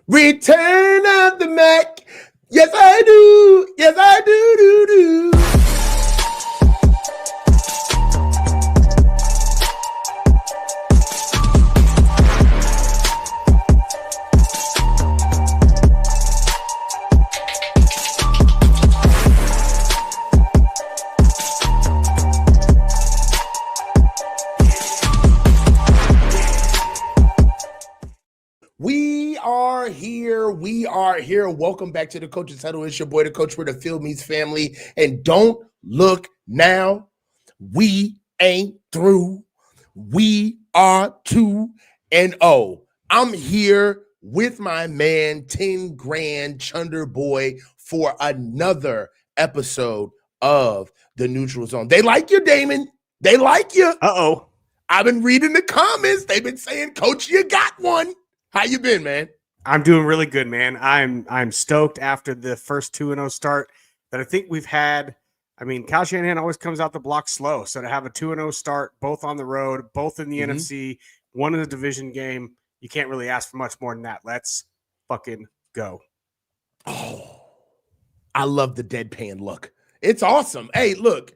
Return of the Mac. Yes, I do. Yes, I do. We are here. Welcome back to the Coach's Huddle. It's your boy, the coach, where the field meets family. And don't look now. We ain't through. We are 2-0. I'm here with my man, 10 Grand Chunder Boy, for another episode of the Neutral Zone. They like you, Damon. They like you. Uh-oh. I've been reading the comments. They've been saying, Coach, you got one. How you been, man? I'm doing really good, man. I'm stoked after the first 2-0 start that I think we've had. I mean, Kyle Shanahan always comes out the block slow. So to have a 2-0 start, both on the road, both in the NFC, one in the division game, you can't really ask for much more than that. Let's fucking go. Oh, I love the deadpan look. It's awesome. Hey, look,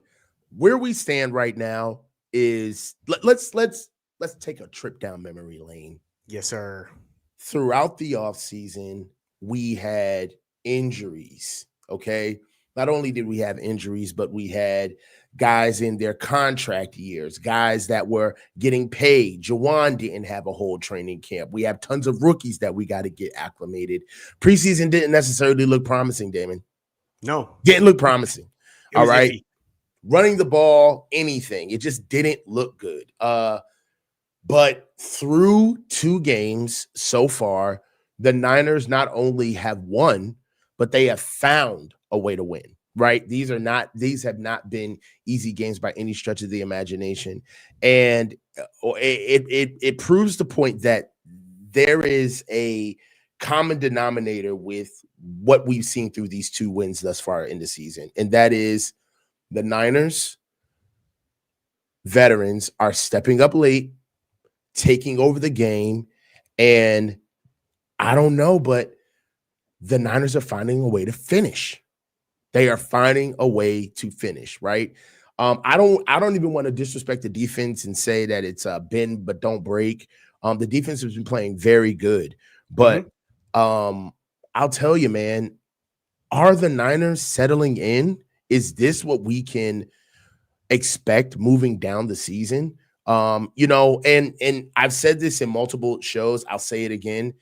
where we stand right now is let's take a trip down memory lane. Yes, sir. Throughout the offseason, we had injuries, okay? Not only did we have injuries, but we had guys in their contract years, guys that were getting paid. Jauan didn't have a whole training camp. We have tons of rookies that we got to get acclimated. Preseason didn't necessarily look promising, Damon. No. Didn't look promising. All right? Iffy. Running the ball, anything. It just didn't look good. But through 2 games so far, the Niners not only have won, but they have found a way to win, right? These have not been easy games by any stretch of the imagination. And it proves the point that there is a common denominator with what we've seen through these 2 wins thus far in the season. And that is the Niners veterans are stepping up late, taking over the game, and I don't know, but the Niners are finding a way to finish. They are finding a way to finish, right? I don't even want to disrespect the defense and say that it's bend but don't break. The defense has been playing very good, but I'll tell you, man, are the Niners settling in? Is this what we can expect moving down the season? And I've said this in multiple shows. I'll say it again.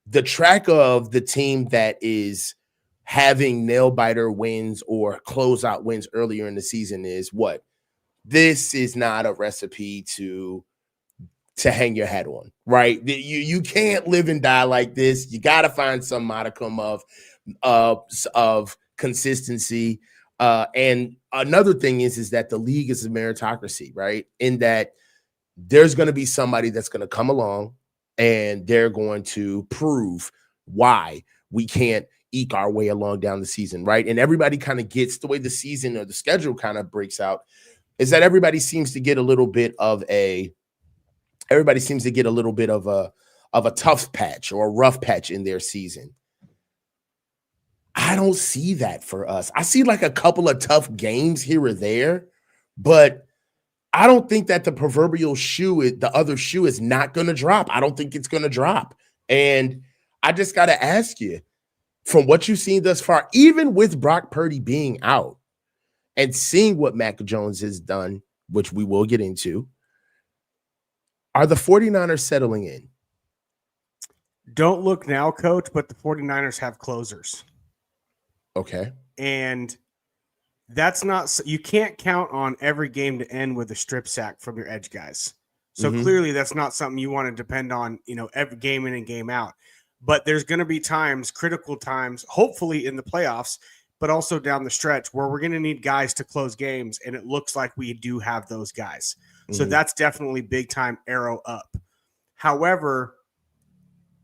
The track of the team that is having nail biter wins or closeout wins earlier in the season is what? This is not a recipe to hang your hat on, right? You can't live and die like this. You got to find some modicum of consistency. And another thing is that the league is a meritocracy, right? In that there's going to be somebody that's going to come along and they're going to prove why we can't eke our way along down the season, right? And everybody kind of gets the way the season or the schedule kind of breaks out is that everybody seems to get a little bit of a tough patch or a rough patch in their season. I don't see that for us. I see like a couple of tough games here or there, but I don't think that the proverbial the other shoe is not going to drop. I don't think it's going to drop. And I just got to ask you, from what you've seen thus far, even with Brock Purdy being out and seeing what Mac Jones has done, which we will get into, are the 49ers settling in? Don't look now, Coach, but the 49ers have closers. Okay. And that's not, you can't count on every game to end with a strip sack from your edge guys. So clearly that's not something you want to depend on, every game in and game out. But there's going to be times, critical times, hopefully in the playoffs, but also down the stretch where we're going to need guys to close games. And it looks like we do have those guys. So that's definitely big time arrow up. However,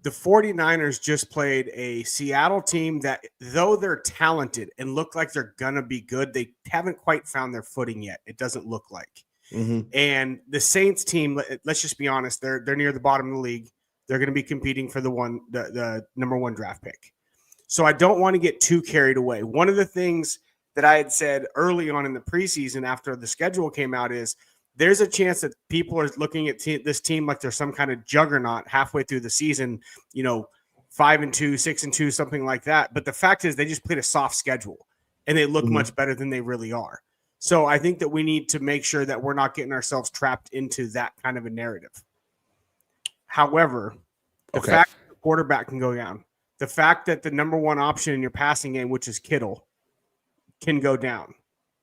the 49ers just played a Seattle team that, though they're talented and look like they're going to be good, they haven't quite found their footing yet. It doesn't look like. And the Saints team, let's just be honest, they're near the bottom of the league. They're going to be competing for the number 1 draft pick. So I don't want to get too carried away. One of the things that I had said early on in the preseason after the schedule came out is there's a chance that people are looking at this team like they're some kind of juggernaut halfway through the season, 5-2, 6-2, something like that. But the fact is they just played a soft schedule and they look much better than they really are. So I think that we need to make sure that we're not getting ourselves trapped into that kind of a narrative. However, the fact that the quarterback can go down, the fact that the number 1 option in your passing game, which is Kittle, can go down,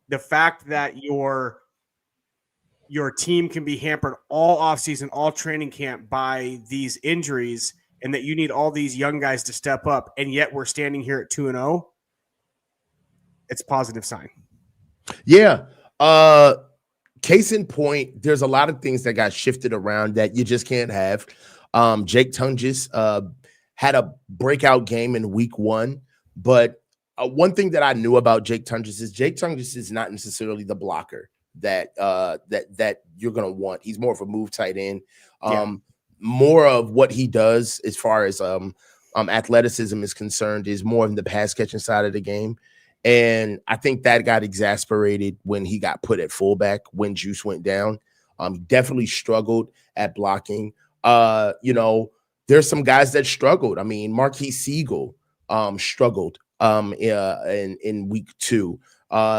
the fact that your team can be hampered all offseason, all training camp by these injuries, and that you need all these young guys to step up, and yet we're standing here at 2-0, it's a positive sign. Yeah. Case in point, there's a lot of things that got shifted around that you just can't have. Jake Tunges had a breakout game in week 1, but one thing that I knew about Jake Tunges is not necessarily the blocker that you're going to want. He's more of a move tight end. More of what he does as far as athleticism is concerned is more in the pass catching side of the game. And I think that got exasperated when he got put at fullback when Juice went down. Definitely struggled at blocking. There's some guys that struggled. I mean, Marquise Siegel struggled in week 2.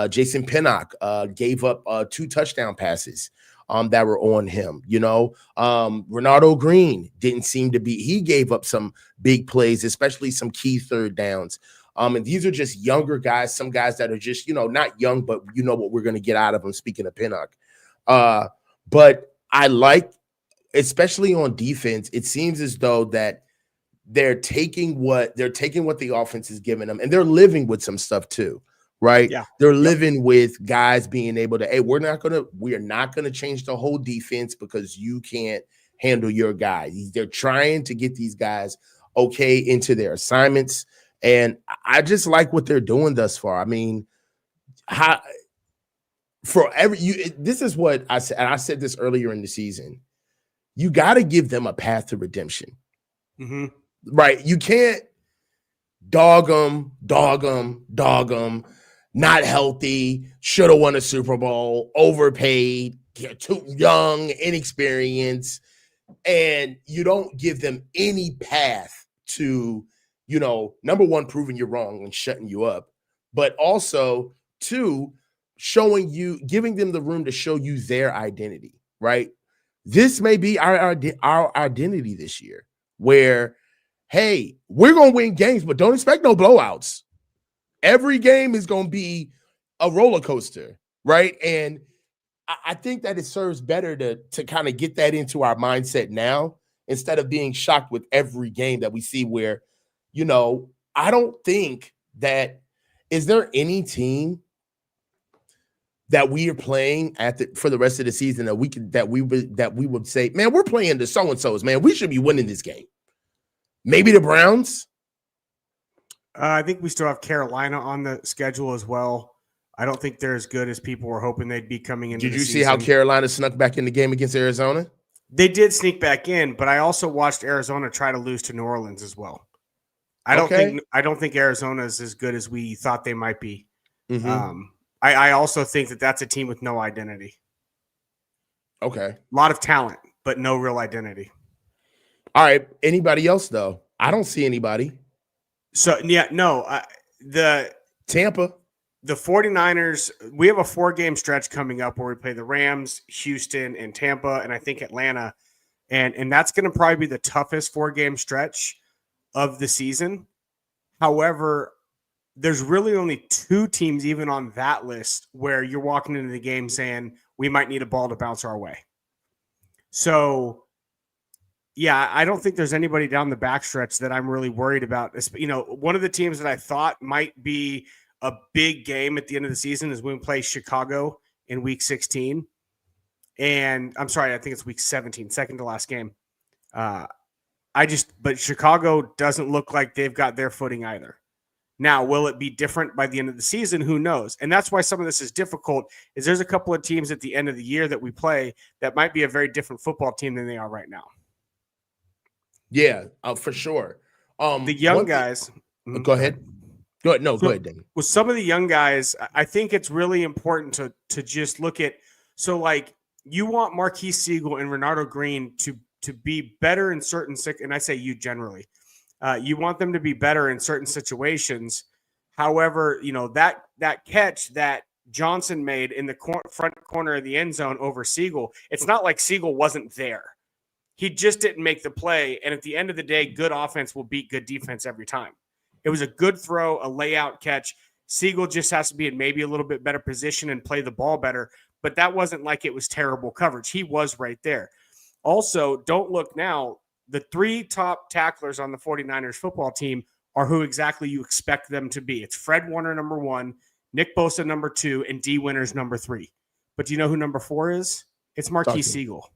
Jason Pinnock gave up 2 touchdown passes that were on him. Renardo Green didn't seem to be. He gave up some big plays, especially some key third downs. And these are just younger guys, some guys that are just, not young, but what we're going to get out of them, speaking of Pinnock. But I like, especially on defense, it seems as though that they're taking what the offense is giving them, and they're living with some stuff too, right? Yeah. They're living with guys being able to, hey, we are not gonna change the whole defense because you can't handle your guy. They're trying to get these guys okay into their assignments. And I just like what they're doing thus far. I mean, this is what I said, and I said this earlier in the season. You got to give them a path to redemption, right? You can't dog them, not healthy, should have won a Super Bowl, overpaid, too young, inexperienced, and you don't give them any path to, number 1, proving you're wrong and shutting you up, but also 2, giving them the room to show you their identity, right? This may be our identity this year where, hey, we're going to win games, but don't expect no blowouts. Every game is going to be a roller coaster, right? And I think that it serves better to kind of get that into our mindset now instead of being shocked with every game that we see where, I don't think that – is there any team that we are playing for the rest of the season that we would say, man, we're playing the so-and-sos, man, we should be winning this game? Maybe the Browns? I think we still have Carolina on the schedule as well. I don't think they're as good as people were hoping they'd be coming into the season. Did you see how Carolina snuck back in the game against Arizona? They did sneak back in, but I also watched Arizona try to lose to New Orleans as well. I don't think Arizona is as good as we thought they might be. I also think that that's a team with no identity. Okay. A lot of talent, but no real identity. All right. Anybody else, though? I don't see anybody. So, yeah, no. Tampa. The 49ers, we have a 4-game stretch coming up where we play the Rams, Houston, and Tampa, and I think Atlanta. And that's going to probably be the toughest 4-game stretch of the season. However, there's really only 2 teams even on that list where you're walking into the game saying we might need a ball to bounce our way. So, yeah, I don't think there's anybody down the backstretch that I'm really worried about. One of the teams that I thought might be a big game at the end of the season is when we play Chicago in week 16. And I'm sorry, I think it's week 17, second to last game. But Chicago doesn't look like they've got their footing either. Now, will it be different by the end of the season? Who knows? And that's why some of this is difficult, is there's a couple of teams at the end of the year that we play that might be a very different football team than they are right now. Yeah, for sure. The young One thing. guys. Go ahead. Go ahead. No, go So ahead, Danny. with some of the young guys, I think it's really important to just look at. So like you want Marquise Siegel and Renardo Green to be better in certain, and I say you generally, you want them to be better in certain situations. However, that catch that Johnson made in the front corner of the end zone over Siegel, it's not like Siegel wasn't there. He just didn't make the play. And at the end of the day, good offense will beat good defense every time. It was a good throw, a layout catch. Siegel just has to be in maybe a little bit better position and play the ball better. But that wasn't like it was terrible coverage. He was right there. Also, don't look now. The three top tacklers on the 49ers football team are who exactly you expect them to be. It's Fred Warner, number 1, Nick Bosa, number 2, and D Winters, number 3. But do you know who number 4 is? It's Marquise Siegel.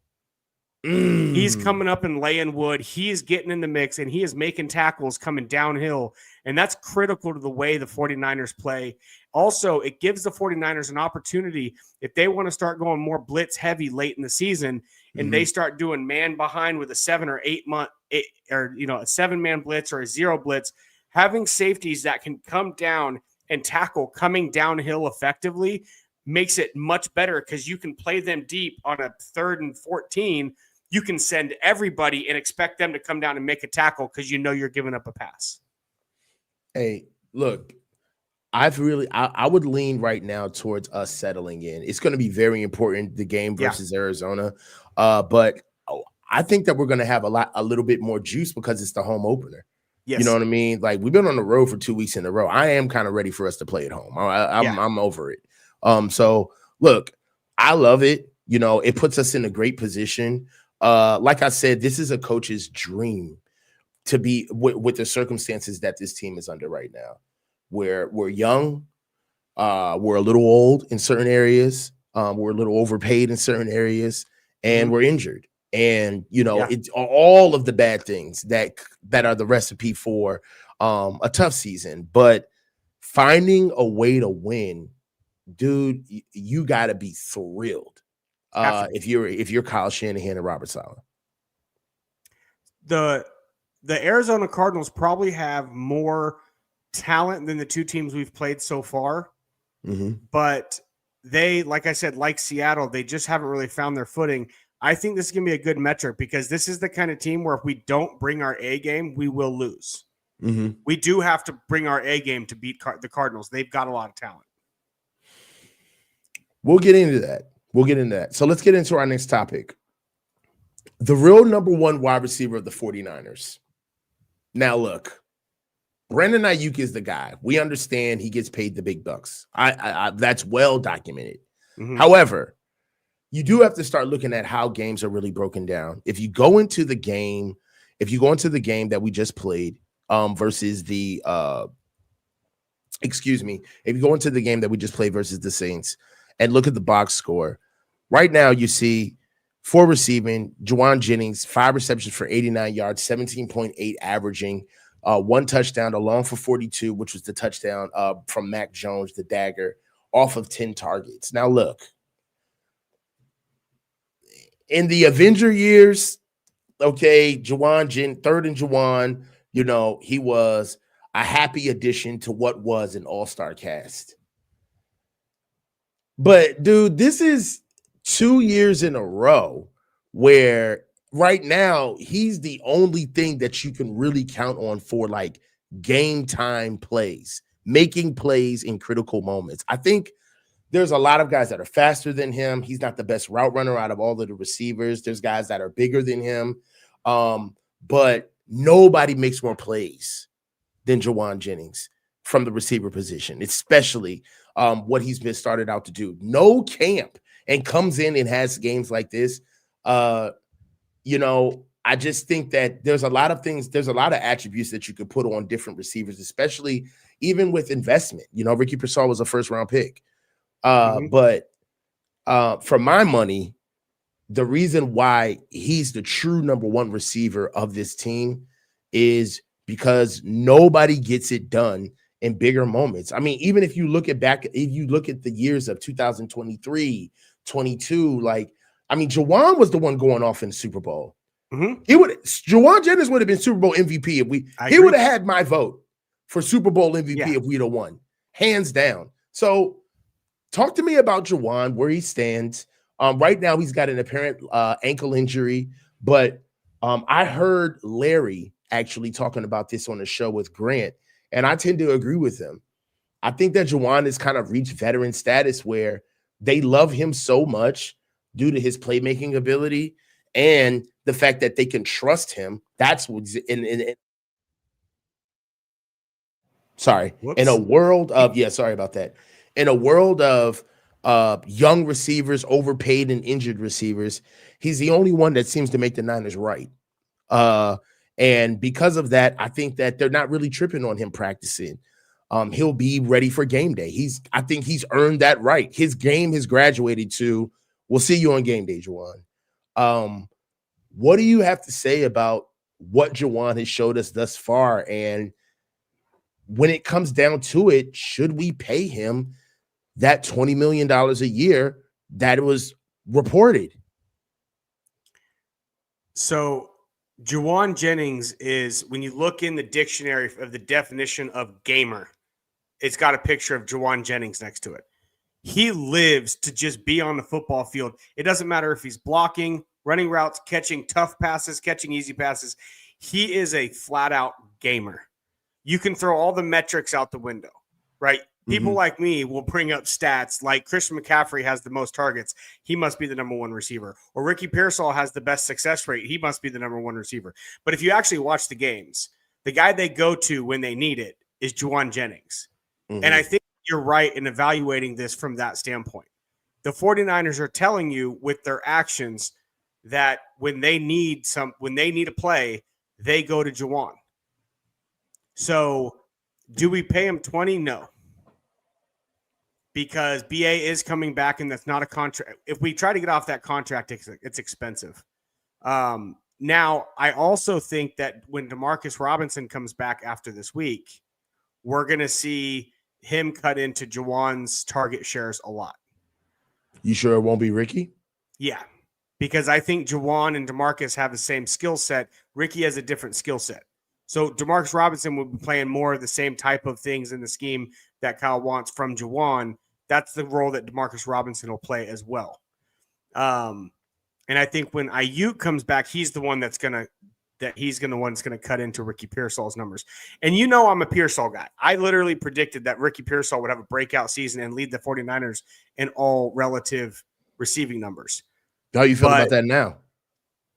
He's coming up and laying wood. He is getting in the mix, and he is making tackles coming downhill. And that's critical to the way the 49ers play. Also, it gives the 49ers an opportunity if they want to start going more blitz heavy late in the season and they start doing man behind with a 7 or 8 month a 7-man blitz or a 0 blitz, having safeties that can come down and tackle coming downhill effectively makes it much better because you can play them deep on a 3rd and 14. You can send everybody and expect them to come down and make a tackle because you're giving up a pass. Hey, look, I would lean right now towards us settling in. It's going to be very important, the game versus Arizona. But I think that we're going to have a little bit more juice because it's the home opener. Yes. You know what I mean? Like, we've been on the road for 2 weeks in a row. I am kind of ready for us to play at home. I'm over it. So look, I love it. It puts us in a great position. Like I said, this is a coach's dream to be with the circumstances that this team is under right now. We're young, we're a little old in certain areas, we're a little overpaid in certain areas, and we're injured. And it's all of the bad things that are the recipe for a tough season. But finding a way to win, dude, you got to be thrilled. If you're Kyle Shanahan and Robert Saleh. The Arizona Cardinals probably have more talent than the two teams we've played so far. But they, like I said, like Seattle, they just haven't really found their footing. I think this is going to be a good metric because this is the kind of team where if we don't bring our A game, we will lose. We do have to bring our A game to beat the Cardinals. They've got a lot of talent. We'll get into that. So let's get into our next topic. The real number 1 wide receiver of the 49ers. Now, look, Brandon Ayuk is the guy. We understand he gets paid the big bucks. That's well documented. However, you do have to start looking at how games are really broken down. If you go into the game that we just played versus the Saints and look at the box score, right now you see 4 receiving, Jauan Jennings, 5 receptions for 89 yards, 17.8 averaging, 1 touchdown, along for 42, which was the touchdown from Mac Jones, the dagger, off of 10 targets. Now, look, in the Avenger years, okay, third and Jauan, he was a happy addition to what was an all-star cast. But, dude, this is 2 years in a row where right now he's the only thing that you can really count on for like game time plays, making plays in critical moments. I think there's a lot of guys that are faster than him. He's not the best route runner out of all of the receivers. There's guys that are bigger than him. But nobody makes more plays than Jauan Jennings from the receiver position, especially what he's been started out to do. No camp and comes in and has games like this. I just think that there's a lot of attributes that you could put on different receivers, especially even with investment. Ricky Pearsall was a first-round pick. But for my money, the reason why he's the true number 1 receiver of this team is because nobody gets it done in bigger moments. I mean, even if you look at the years of 2023, 22, Jauan was the one going off in the Super Bowl. Jauan Jennings would have been Super Bowl MVP if he would have had my vote for Super Bowl MVP if we'd have won, hands down. So talk to me about Jauan, where he stands. Right now he's got an apparent ankle injury, but I heard Larry actually talking about this on the show with Grant, and I tend to agree with him. I think that Jauan has kind of reached veteran status where they love him so much due to his playmaking ability and the fact that they can trust him. That's what's in a world of sorry about that. In a world of young receivers, overpaid and injured receivers, he's the only one that seems to make the Niners right. And because of that, I think that they're not really tripping on him practicing. He'll be ready for game day. I think he's earned that right. His game has graduated to, we'll see you on game day, Jauan. What do you have to say about what Jauan has showed us thus far? And when it comes down to it, should we pay him that $20 million a year that was reported? So Jauan Jennings is, when you look in the dictionary of the definition of gamer, it's got a picture of Jauan Jennings next to it. He lives to just be on the football field. It doesn't matter if he's blocking, running routes, catching tough passes, catching easy passes. He is a flat-out gamer. You can throw all the metrics out the window, right? People like me will bring up stats like Christian McCaffrey has the most targets. He must be the number one receiver. Or Ricky Pearsall has the best success rate. He must be the number one receiver. But if you actually watch the games, the guy they go to when they need it is Jauan Jennings. And I think you're right in evaluating this from that standpoint. The 49ers are telling you with their actions that when they need a play, they go to Jauan. So do we pay him 20? No. Because BA is coming back, and that's not a contract. If we try to get off that contract, it's expensive. Now, I also think that when Demarcus Robinson comes back after this week, we're going to see him cut into Jauan's target shares a lot. You sure it won't be Ricky? Yeah, because I think Jauan and Demarcus have the same skill set. Ricky has a different skill set. So Demarcus Robinson will be playing more of the same type of things in the scheme that Kyle wants from Jauan. That's the role that Demarcus Robinson will play as well. And I think when Ayuk comes back, he's the one that's going to cut into Ricky Pearsall's numbers. And I'm a Pearsall guy. I literally predicted that Ricky Pearsall would have a breakout season and lead the 49ers in all relative receiving numbers. How you feel about that now?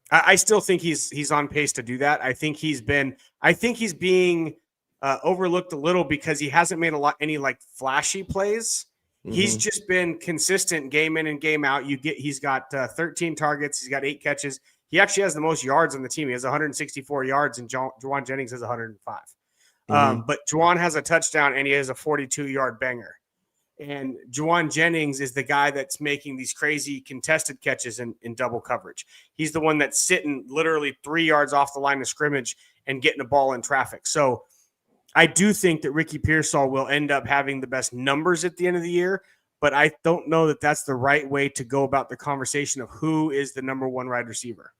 I still think he's on pace to do that. I think he's being overlooked a little because he hasn't made any like flashy plays. He's just been consistent game in and game out. He's got 13 targets. He's got 8 catches. He actually has the most yards on the team. He has 164 yards, and Jauan Jennings has 105. But Jauan has a touchdown, and he has a 42-yard banger. And Jauan Jennings is the guy that's making these crazy contested catches in double coverage. He's the one that's sitting literally 3 yards off the line of scrimmage and getting a ball in traffic. So I do think that Ricky Pearsall will end up having the best numbers at the end of the year, but I don't know that that's the right way to go about the conversation of who is the number one wide receiver.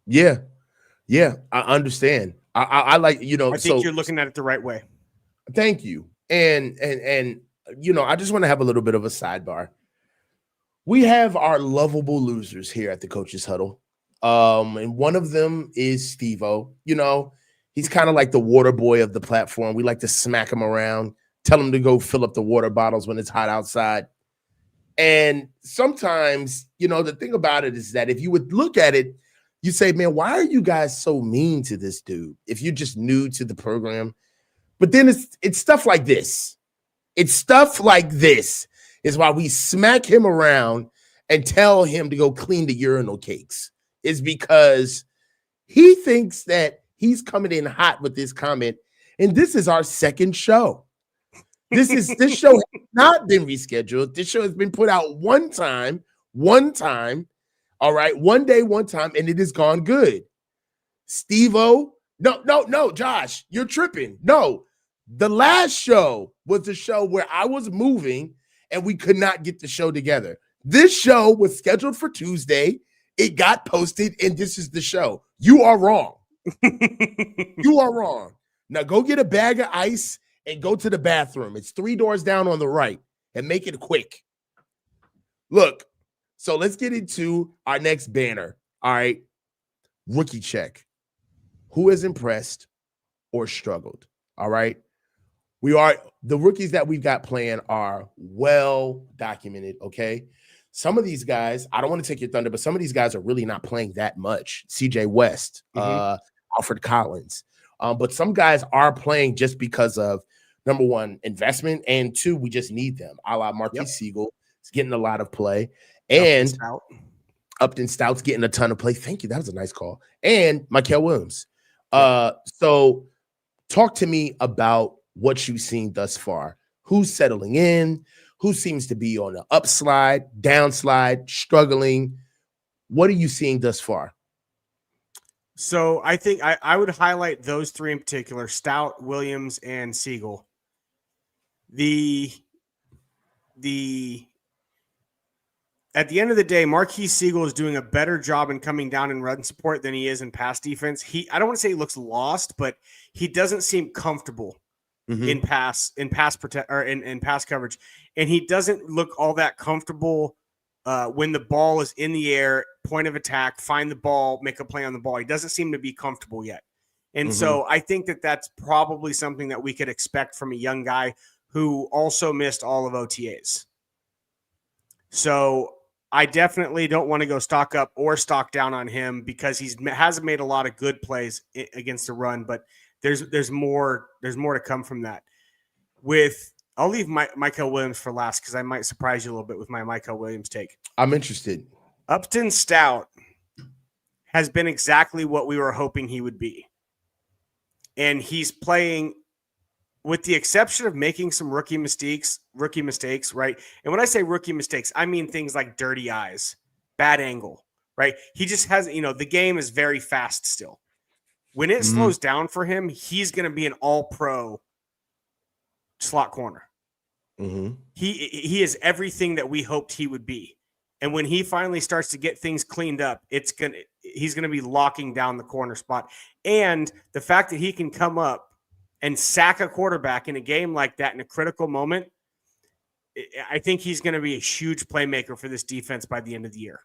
Yeah, I understand. I like, I think you're looking at it the right way. Thank you. And I just want to have a little bit of a sidebar. We have our lovable losers here at the Coaches Huddle. And one of them is Steve-O. He's kind of like the water boy of the platform. We like to smack him around, tell him to go fill up the water bottles when it's hot outside. And sometimes, the thing about it is that if you would look at it, you say, man, why are you guys so mean to this dude if you're just new to the program? But then it's stuff like this. It's stuff like this is why we smack him around and tell him to go clean the urinal cakes. Is because he thinks that he's coming in hot with this comment, and this is our second show. This show has not been rescheduled. This show has been put out one time. All right, one day, one time, and it has gone good. Steve-O, no, Josh, you're tripping. No, the last show was the show where I was moving and we could not get the show together. This show was scheduled for Tuesday. It got posted, and this is the show. You are wrong. You are wrong. Now go get a bag of ice and go to the bathroom. It's 3 doors down on the right, and make it quick. Look, so let's get into our next banner. All right. Rookie check. Who has impressed or struggled? All right. The rookies that we've got playing are well documented. Okay. Some of these guys, I don't want to take your thunder, but some of these guys are really not playing that much. CJ West, Alfred Collins. But some guys are playing just because of, number one, investment, and two, we just need them. A la Marquise Siegel is getting a lot of play. And Upton Stout's getting a ton of play. Thank you. That was a nice call. And Mikael Williams. So talk to me about what you've seen thus far. Who's settling in? Who seems to be on the upslide, downslide, struggling? What are you seeing thus far? So I think I would highlight those 3 in particular: Stout, Williams, and Siegel. At the end of the day, Marquise Siegel is doing a better job in coming down and run support than he is in pass defense. I don't want to say he looks lost, but he doesn't seem comfortable in pass coverage, and he doesn't look all that comfortable when the ball is in the air, point of attack, find the ball, make a play on the ball. He doesn't seem to be comfortable yet, and so I think that that's probably something that we could expect from a young guy who also missed all of OTAs. So I definitely don't want to go stock up or stock down on him because he hasn't made a lot of good plays against the run, but there's more to come from that. I'll leave Mikael Williams for last because I might surprise you a little bit with my Mikael Williams take. I'm interested. Upton Stout has been exactly what we were hoping he would be. And he's playing, with the exception of making some rookie mistakes, right? And when I say rookie mistakes, I mean things like dirty eyes, bad angle, right? He just has, the game is very fast still. When it slows down for him, he's going to be an all-pro slot corner. He is everything that we hoped he would be. And when he finally starts to get things cleaned up, he's going to be locking down the corner spot. And the fact that he can come up and sack a quarterback in a game like that in a critical moment, I think he's going to be a huge playmaker for this defense by the end of the year.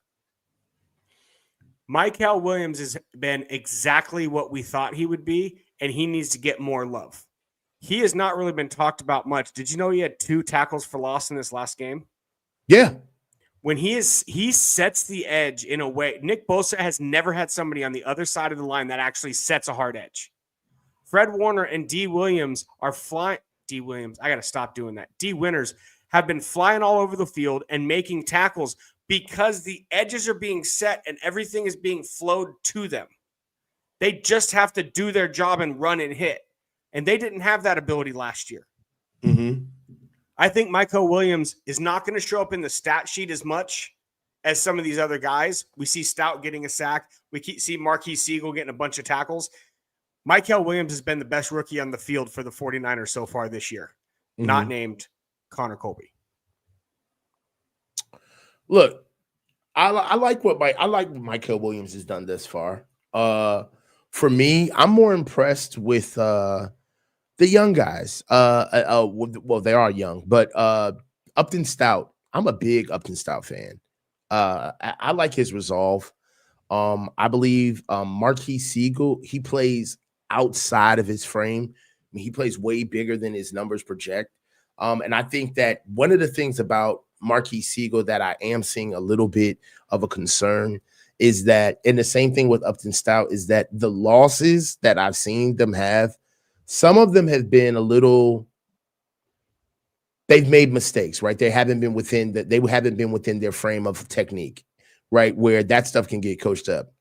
Mikael Williams has been exactly what we thought he would be, and he needs to get more love. He has not really been talked about much. Did you know he had 2 tackles for loss in this last game? Yeah. When he sets the edge in a way, Nick Bosa has never had somebody on the other side of the line that actually sets a hard edge. Fred Warner and D. Williams are flying. D. Williams, I got to stop doing that. D. Winters have been flying all over the field and making tackles because the edges are being set and everything is being flowed to them. They just have to do their job and run and hit. And they didn't have that ability last year. I think Mikael Williams is not going to show up in the stat sheet as much as some of these other guys. We see Stout getting a sack. We see Marquise Siegel getting a bunch of tackles. Mikael Williams has been the best rookie on the field for the 49ers so far this year, not named Connor Colby. Look, I like what Mikael Williams has done this far. For me, I'm more impressed with the young guys. Well, they are young, but Upton Stout. I'm a big Upton Stout fan. I like his resolve. I believe Marquise Siegel, he plays outside of his frame. I mean, he plays way bigger than his numbers project. And I think that one of the things about Marquise Siegel that I am seeing a little bit of a concern is that, and the same thing with Upton Stout, is that the losses that I've seen them have, some of them have been they've made mistakes, right? They haven't been within their frame of technique, right? Where that stuff can get coached up.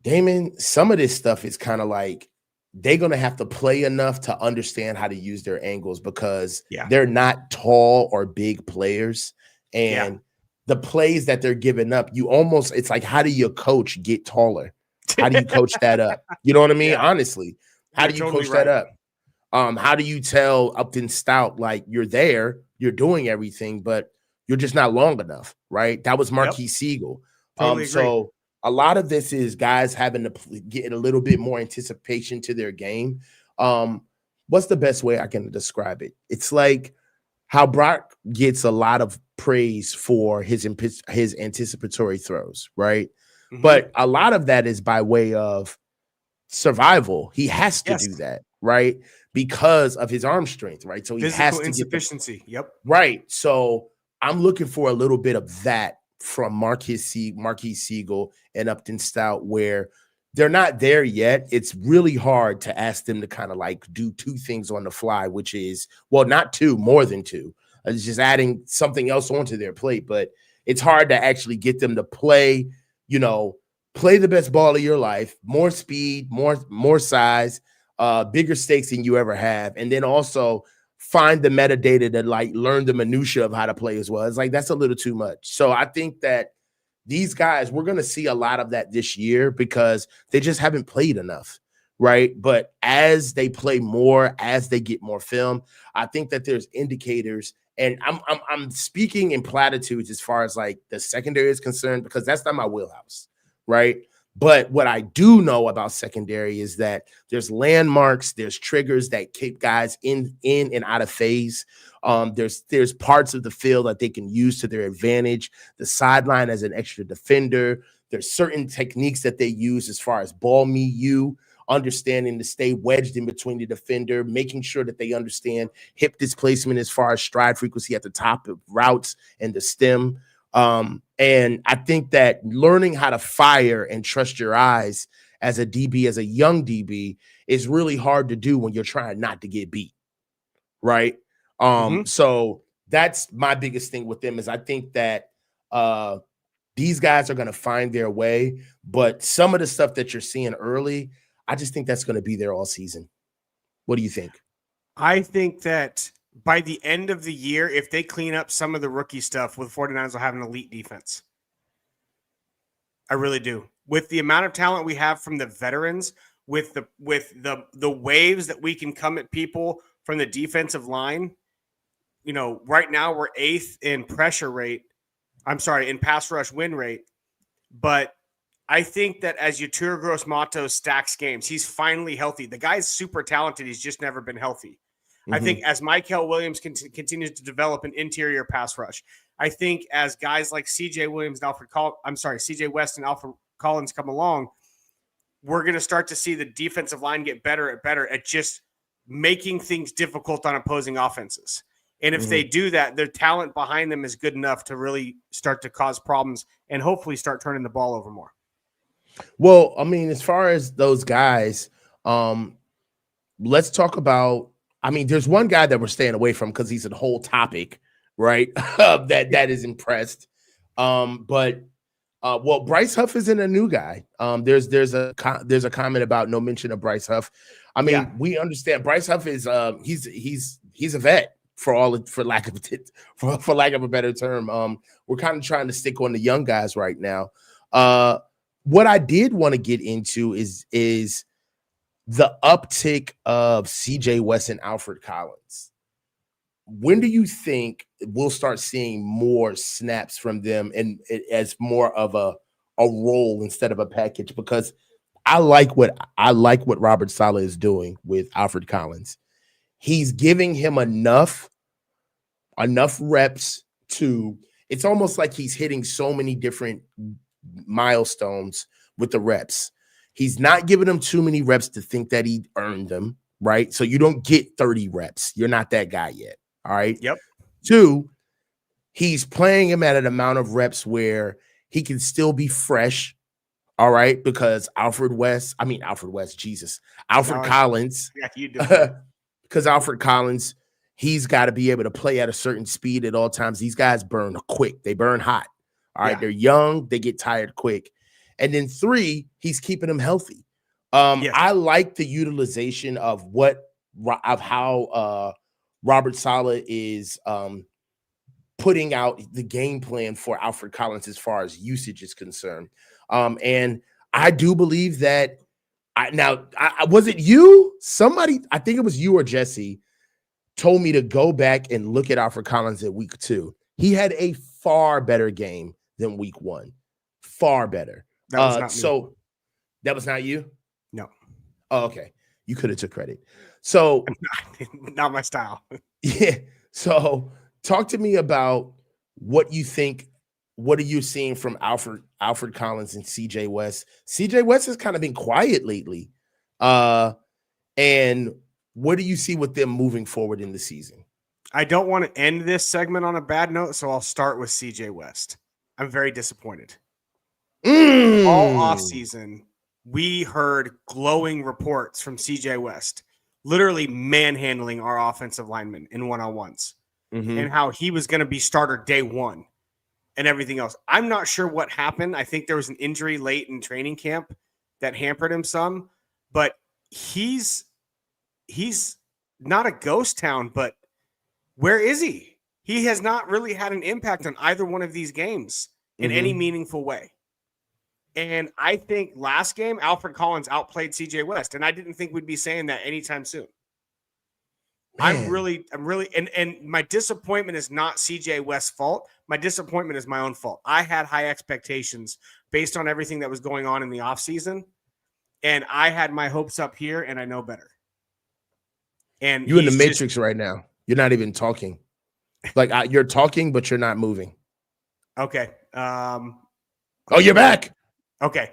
Damon, some of this stuff is kind of like they're going to have to play enough to understand how to use their angles because they're not tall or big players. And the plays that they're giving up, it's like, how do you coach get taller? How do you coach that up? You know what I mean? Honestly, how do you coach that up? How do you tell Upton Stout, like, you're there, you're doing everything, but you're just not long enough, right? That was Marquise Siegel. Totally agree. So a lot of this is guys having to get a little bit more anticipation to their game. What's the best way I can describe it? It's like how Brock gets a lot of praise for his anticipatory throws, right? Mhm. But a lot of that is by way of survival. He has to do that, right? Because of his arm strength, right? So he Physical has to insufficiency. Yep. right. So I'm looking for a little bit of that from Marquis Siegel and Upton Stout, where they're not there yet. It's really hard to ask them to kind of like do two things on the fly, which is, well, not two, more than two. It's just adding something else onto their plate, but it's hard to actually get them to play, play the best ball of your life, more speed, more size, bigger stakes than you ever have. And then also find the metadata to like learn the minutia of how to play as well. It's like, that's a little too much. So I think that these guys, we're going to see a lot of that this year because they just haven't played enough, right? But as they play more, as they get more film, I think that there's indicators, and I'm speaking in platitudes as far as like the secondary is concerned, because that's not my wheelhouse, right? But what I do know about secondary is that there's landmarks, there's triggers that keep guys in and out of phase. There's parts of the field that they can use to their advantage. The sideline as an extra defender. There's certain techniques that they use as far as ball me you, understanding to stay wedged in between the defender, making sure that they understand hip displacement as far as stride frequency at the top of routes and the stem. And I think that learning how to fire and trust your eyes as a DB, as a young DB, is really hard to do when you're trying not to get beat, right? So that's my biggest thing with them is I think that these guys are going to find their way, but some of the stuff that you're seeing early, I just think that's going to be there all season. What do you think? I think that by the end of the year, if they clean up some of the rookie stuff, with 49ers will have an elite defense. I really do. With the amount of talent we have from the veterans, with the waves that we can come at people from the defensive line, right now we're 8th in pressure rate. I'm sorry, in pass rush win rate. But I think that as Yetur Gross-Matos stacks games, he's finally healthy. The guy's super talented. He's just never been healthy. I think as Michael Williams continues to develop an interior pass rush, I think as guys like CJ West and Alfred Collins come along, we're going to start to see the defensive line get better at just making things difficult on opposing offenses. And if they do that, their talent behind them is good enough to really start to cause problems and hopefully start turning the ball over more. Well, I mean, as far as those guys, let's talk about, there's one guy that we're staying away from because he's a whole topic, right? that is impressed. But Bryce Huff isn't a new guy. There's a comment about no mention of Bryce Huff. We understand Bryce Huff is he's a vet for lack of a better term. We're kind of trying to stick on the young guys right now. What I did want to get into is the uptick of CJ West and Alfred Collins. When do you think we'll start seeing more snaps from them and as more of a role instead of a package? Because I like what Robert Saleh is doing with Alfred Collins. He's giving him enough reps to, it's almost like he's hitting so many different milestones with the reps. He's not giving him too many reps to think that he earned them, right? So you don't get 30 reps. You're not that guy yet, all right? Yep. 2, he's playing him at an amount of reps where he can still be fresh, all right? Because Alfred Collins, because Alfred Collins, he's got to be able to play at a certain speed at all times. These guys burn quick. They burn hot, all right? They're young. They get tired quick. And then 3, he's keeping them healthy. I like the utilization of how Robert Saleh is putting out the game plan for Alfred Collins as far as usage is concerned. And I do believe that was it you? Somebody, I think it was you or Jesse, told me to go back and look at Alfred Collins at week 2. He had a far better game than week 1. far better. That was not me. So that was not you? No. Oh, okay. You could have took credit. So not my style. yeah. So talk to me about what you think. What are you seeing from Alfred Collins and CJ West? CJ West has kind of been quiet lately. And what do you see with them moving forward in the season? I don't want to end this segment on a bad note, so I'll start with CJ West. I'm very disappointed. All offseason, we heard glowing reports from CJ West, literally manhandling our offensive linemen in one-on-ones, and how he was going to be starter day one and everything else. I'm not sure what happened. I think there was an injury late in training camp that hampered him some, but he's not a ghost town, but where is he? He has not really had an impact on either one of these games in any meaningful way. And I think last game, Alfred Collins outplayed CJ West, and I didn't think we'd be saying that anytime soon. Man. I'm really, and my disappointment is not CJ West's fault. My disappointment is my own fault. I had high expectations based on everything that was going on in the offseason, and I had my hopes up here, and I know better. And you're in the matrix right now. You're not even talking. Like you're talking, but you're not moving. Okay. Oh, you're back. Okay.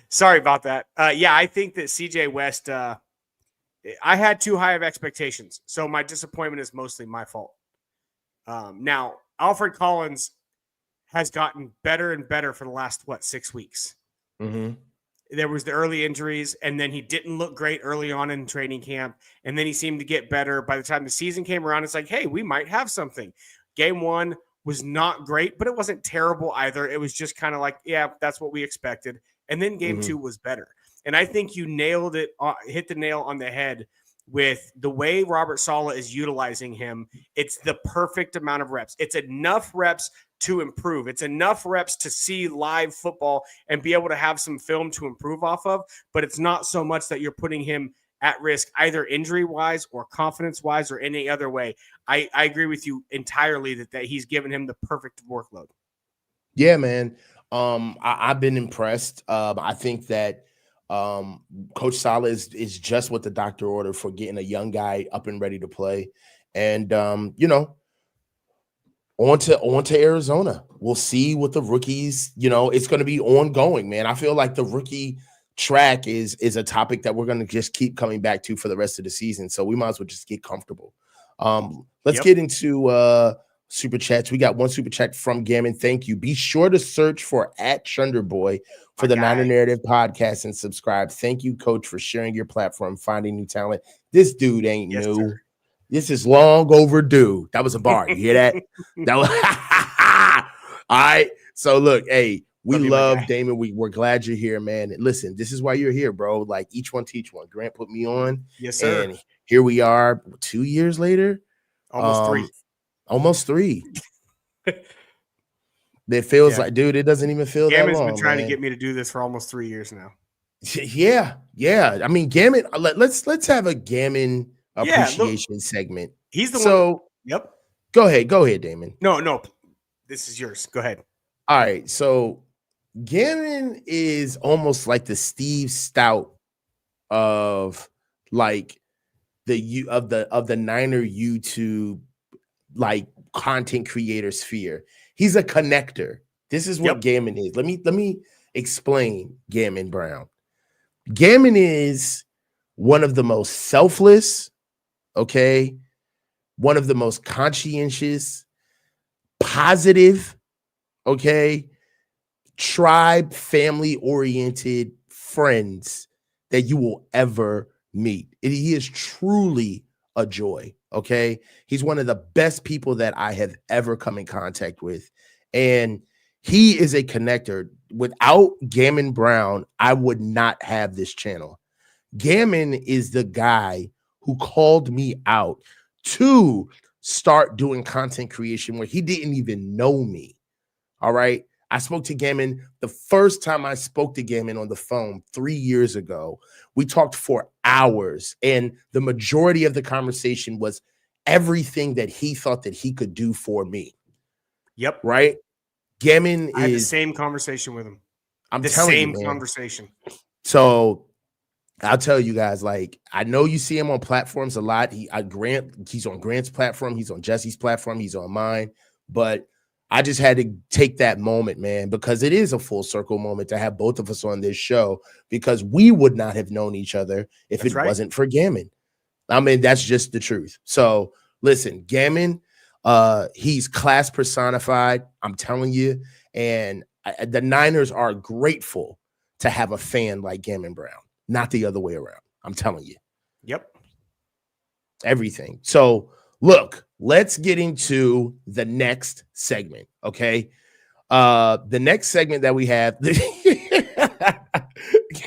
Sorry about that. Yeah, I think that CJ West, I had too high of expectations. So my disappointment is mostly my fault. Now, Alfred Collins has gotten better and better for the last, 6 weeks. There was the early injuries, and then he didn't look great early on in training camp, and then he seemed to get better. By the time the season came around, it's like, hey, we might have something. Game 1 was not great, but it wasn't terrible either. It was just kind of like, yeah, that's what we expected. And then game 2 was better. And I think you nailed it, hit the nail on the head with the way Robert Saleh is utilizing him. It's the perfect amount of reps. It's enough reps to improve. It's enough reps to see live football and be able to have some film to improve off of, but it's not so much that you're putting him at risk either injury-wise or confidence-wise or any other way. I agree with you entirely that he's given him the perfect workload. Yeah, man. I've been impressed. I think that Coach Saleh is just what the doctor ordered for getting a young guy up and ready to play. And, on to Arizona. We'll see what the rookies, it's going to be ongoing, man. I feel like the rookie track is a topic that we're going to just keep coming back to for the rest of the season. So we might as well just get comfortable. Let's get into super chats. We got one super chat from Gammon. Thank you. Be sure to search for @Chunderboy for the Niner Narrative podcast and subscribe. Thank you, Coach, for sharing your platform, finding new talent. This dude ain't new. Sir. This is long overdue. That was a bar. You hear that? That was all right. So look, hey, we love Damon. We're glad you're here, man. And listen, this is why you're here, bro. Like each one teach one. Grant put me on. Yes, sir. And here we are 2 years later. Almost 3. It feels like, dude, it doesn't even feel Gammon's that long. Been trying to get me to do this for almost 3 years now. Yeah. I mean, Gammon, let's have a Gammon appreciation segment. He's the one. Yep. Go ahead, Damon. No. This is yours. Go ahead. All right. So Gammon is almost like the Steve Stout of like of the Niner YouTube like content creator sphere. He's a connector. This is what Gammon is. Let me explain Gammon Brown. Gammon is one of the most selfless, one of the most conscientious, positive, tribe, family-oriented friends that you will ever meet. He is truly a joy, He's one of the best people that I have ever come in contact with. And he is a connector. Without Gammon Brown, I would not have this channel. Gammon is the guy who called me out to start doing content creation where he didn't even know me. All right. I spoke to Gammon the first time I spoke to Gammon on the phone 3 years ago. We talked for hours, and the majority of the conversation was everything that he thought that he could do for me. Yep. Right. Gammon I had the is, same conversation with him. I'm The telling you, same man. conversation. So I'll tell you guys, like, I know you see him on platforms a lot. He's on Grant's platform, he's on Jesse's platform, he's on mine. But I just had to take that moment, man, because it is a full circle moment to have both of us on this show, because we would not have known each other if That's it right. wasn't for Gammon. I mean, that's just the truth. So listen, Gammon, he's class personified. I'm telling you. And the Niners are grateful to have a fan like Gammon Brown, not the other way around. I'm telling you. Yep. Everything. So look, let's get into the next segment. Okay. The next segment that we have,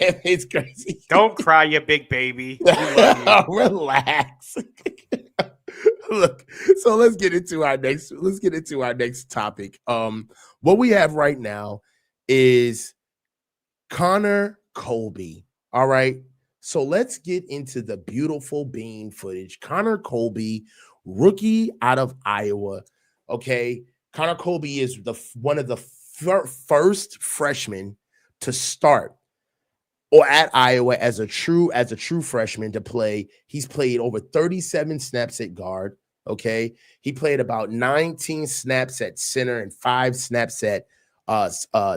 it's crazy. Don't cry, you big baby. We love you. Relax. Look, so let's get into our next topic. What we have right now is Connor Colby. All right. So let's get into the beautiful bean footage. Connor Colby, rookie out of Iowa. Okay. Connor Colby is one of the first freshmen to start or at Iowa as a true freshman to play. He's played over 37 snaps at guard. Okay. He played about 19 snaps at center and 5 snaps at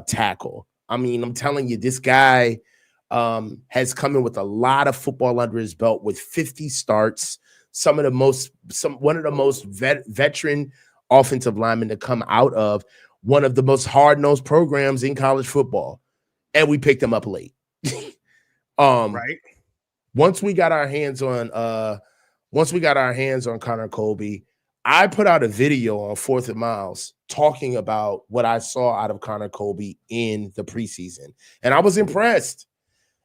tackle. I mean, I'm telling you, this guy has come in with a lot of football under his belt with 50 starts, one of the most veteran offensive linemen to come out of one of the most hard-nosed programs in college football. And we picked him up late. Right. Once we got our hands on Connor Colby, I put out a video on 4th and Miles talking about what I saw out of Connor Colby in the preseason. And I was impressed,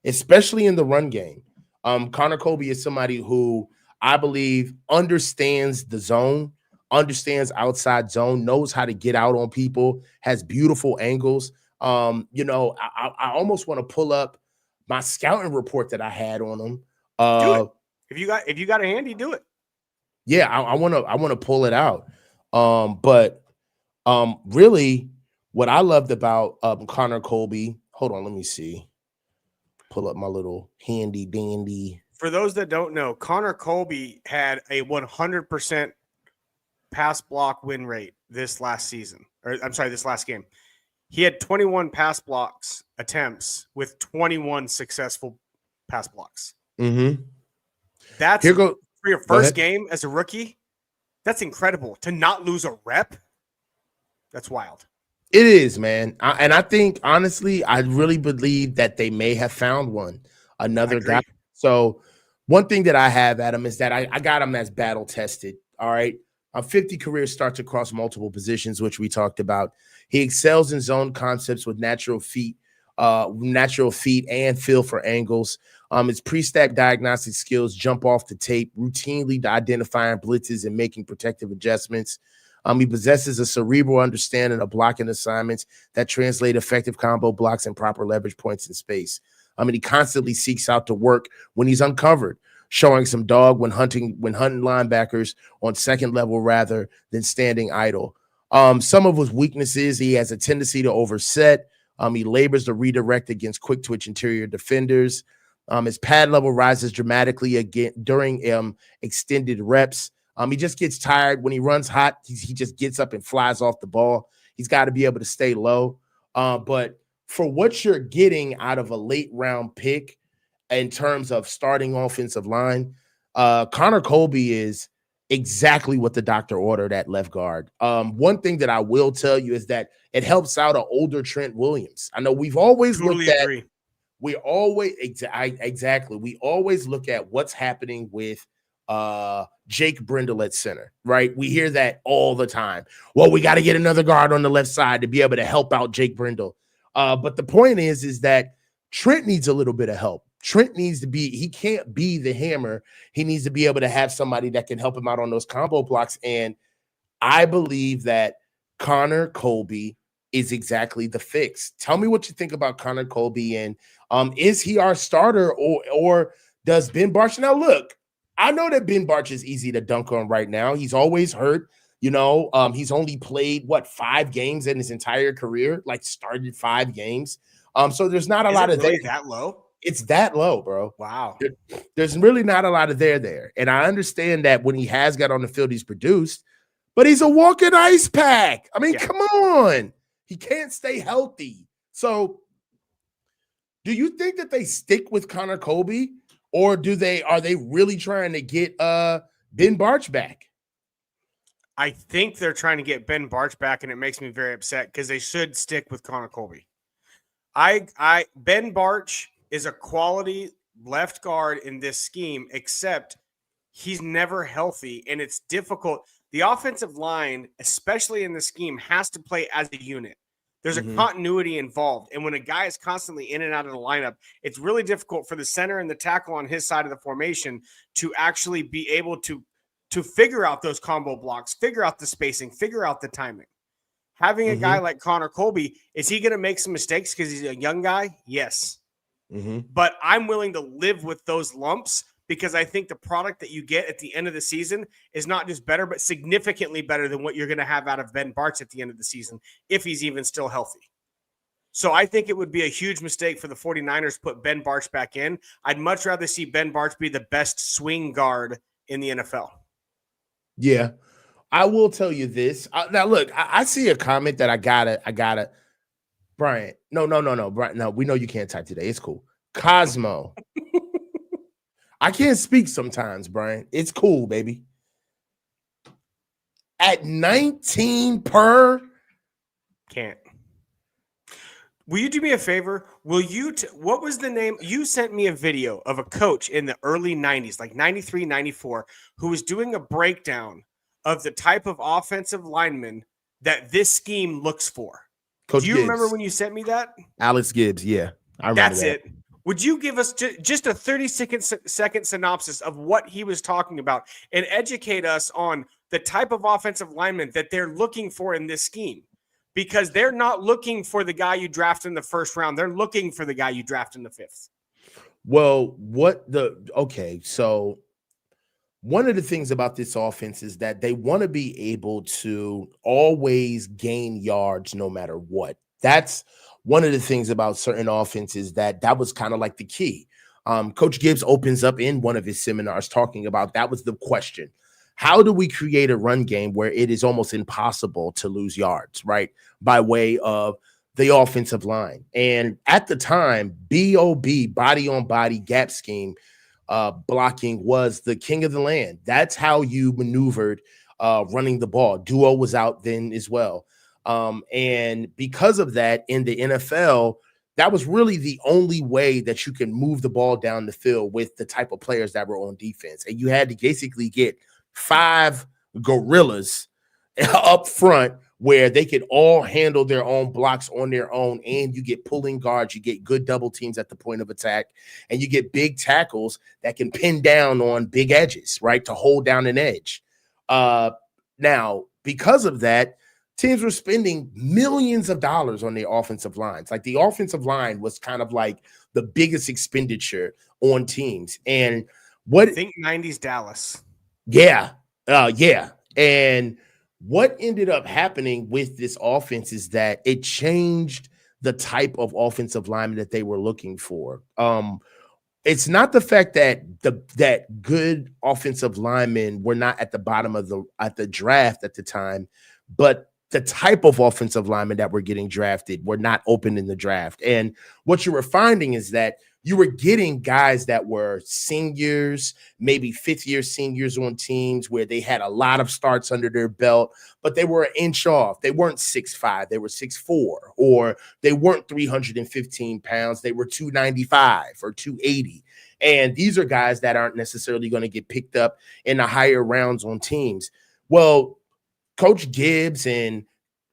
especially in the run game. Connor Colby is somebody who I believe understands the zone, understands outside zone, knows how to get out on people, has beautiful angles. I almost want to pull up my scouting report that I had on him. Do it. If you got a handy, do it. Yeah, I want to pull it out. But really, what I loved about Connor Colby. Hold on, let me see. Pull up my little handy dandy. For those that don't know, Connor Colby had a 100% pass block win rate this last season. This last game. He had 21 pass blocks attempts with 21 successful pass blocks. Mm-hmm. That's for your first game as a rookie. That's incredible. To not lose a rep, that's wild. It is, man. And I think, honestly, I really believe that they may have found another guy. So one thing that I have at him is that I got him as battle tested. All right. 50 career starts across multiple positions, which we talked about. He excels in zone concepts with natural feet and feel for angles. His pre-stack diagnostic skills jump off the tape, routinely identifying blitzes and making protective adjustments. He possesses a cerebral understanding of blocking assignments that translate effective combo blocks and proper leverage points in space. He constantly seeks out to work when he's uncovered, showing some dog when hunting linebackers on second level rather than standing idle. Some of his weaknesses: he has a tendency to overset. He labors to redirect against quick twitch interior defenders. His pad level rises dramatically again during extended reps. He just gets tired when he runs hot. He just gets up and flies off the ball. He's got to be able to stay low. But for what you're getting out of a late round pick in terms of starting offensive line, Connor Colby is exactly what the doctor ordered at left guard. One thing that I will tell you is that it helps out an older Trent Williams. I know we've always looked at. We always look at what's happening with Jake Brindle at center, right? We hear that all the time. Well, we got to get another guard on the left side to be able to help out Jake Brindle. But the point is that Trent needs a little bit of help. He can't be the hammer. He needs to be able to have somebody that can help him out on those combo blocks. And I believe that Connor Colby is exactly the fix. Tell me what you think about Connor Colby, and is he our starter or does Ben Barch? Now look, I know that Ben Barch is easy to dunk on right now. He's always hurt. He's only played 5 games in his entire career, like started 5 games. So there's not a lot of really that low. It's that low, bro. Wow. There's really not a lot of there. And I understand that when he has got on the field, he's produced, but he's a walking ice pack. I mean, come on. He can't stay healthy. So do you think that they stick with Connor Colby, or are they really trying to get Ben Bartch back? I think they're trying to get Ben Bartch back, and it makes me very upset because they should stick with Connor Colby. Ben Bartch is a quality left guard in this scheme, except he's never healthy, and it's difficult. The offensive line, especially in the scheme, has to play as a unit. There's a continuity involved, and when a guy is constantly in and out of the lineup, it's really difficult for the center and the tackle on his side of the formation to actually be able to figure out those combo blocks, figure out the spacing, figure out the timing. Having a guy like Connor Colby, is he going to make some mistakes because he's a young guy? Yes. But I'm willing to live with those lumps because I think the product that you get at the end of the season is not just better, but significantly better than what you're going to have out of Ben Bartch at the end of the season, if he's even still healthy. So I think it would be a huge mistake for the 49ers to put Ben Bartch back in. I'd much rather see Ben Bartch be the best swing guard in the NFL. Yeah. I will tell you this. Now, look, I see a comment that I gotta. Brian, no, Brian, no, we know you can't type today. It's cool. Cosmo. I can't speak sometimes, Brian. It's cool, baby. At 19 per. Can't. Will you do me a favor? Will you, what was the name? You sent me a video of a coach in the early 90s, like 93, 94, who was doing a breakdown of the type of offensive lineman that this scheme looks for. Coach Do you Gibbs. remember when you sent me that? Alex Gibbs, yeah. I remember That's it. Would you give us just a 30-second synopsis of what he was talking about and educate us on the type of offensive lineman that they're looking for in this scheme? Because they're not looking for the guy you draft in the first round. They're looking for the guy you draft in the 5th. Well, so one of the things about this offense is that they want to be able to always gain yards no matter what. That's one of the things about certain offenses that was kind of like the key. Coach Gibbs opens up in one of his seminars talking about that was the question. How do we create a run game where it is almost impossible to lose yards, right? By way of the offensive line. And at the time, BOB, body on body gap scheme, blocking was the king of the land. That's how you maneuvered running the ball. Duo was out then as well. And because of that, in the NFL, that was really the only way that you can move the ball down the field with the type of players that were on defense. And you had to basically get 5 gorillas up front where they could all handle their own blocks on their own, and you get pulling guards, you get good double teams at the point of attack, and you get big tackles that can pin down on big edges, right, to hold down an edge. Now, because of that, teams were spending millions of dollars on their offensive lines. Like the offensive line was kind of like the biggest expenditure on teams. And I think 90s Dallas. Yeah. And what ended up happening with this offense is that it changed the type of offensive lineman that they were looking for. It's not the fact that that good offensive linemen were not at the bottom of the draft at the time, but the type of offensive linemen that were getting drafted were not open in the draft. And what you were finding is that you were getting guys that were seniors, maybe 5th-year seniors on teams where they had a lot of starts under their belt, but they were an inch off. They weren't 6'5", they were 6'4", or they weren't 315 pounds, they were 295 or 280. And these are guys that aren't necessarily going to get picked up in the higher rounds on teams. Well, Coach Gibbs and